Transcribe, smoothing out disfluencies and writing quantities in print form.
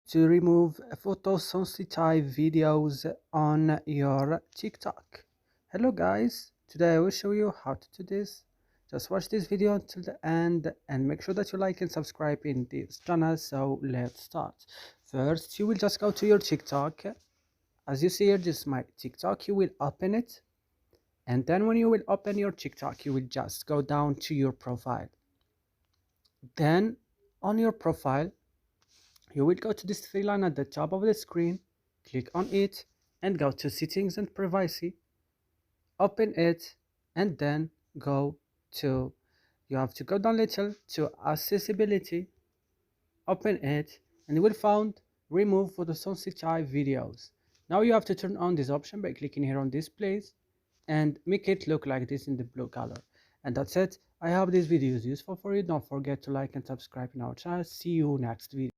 to remove photosensitive videos on your TikTok. Hello guys, today I will show you how to do this. Just watch this video until the end and make sure that you like and subscribe in this channel. So let's start. First, you will just go to your TikTok. As you see here, this is my TikTok. You will open it, and then when you will open your TikTok, you will just go down to your profile. Then on your profile, you will go to this three line at the top of the screen, click on it and go to settings and privacy, open it, and then go to, you have to go down little to accessibility, open it, and you will find remove photosensitive videos. Now you have to turn on this option by clicking here on this place and make it look like this in the blue color. And that's it. I hope this video is useful for you. Don't forget to like and subscribe in our channel. See you next video.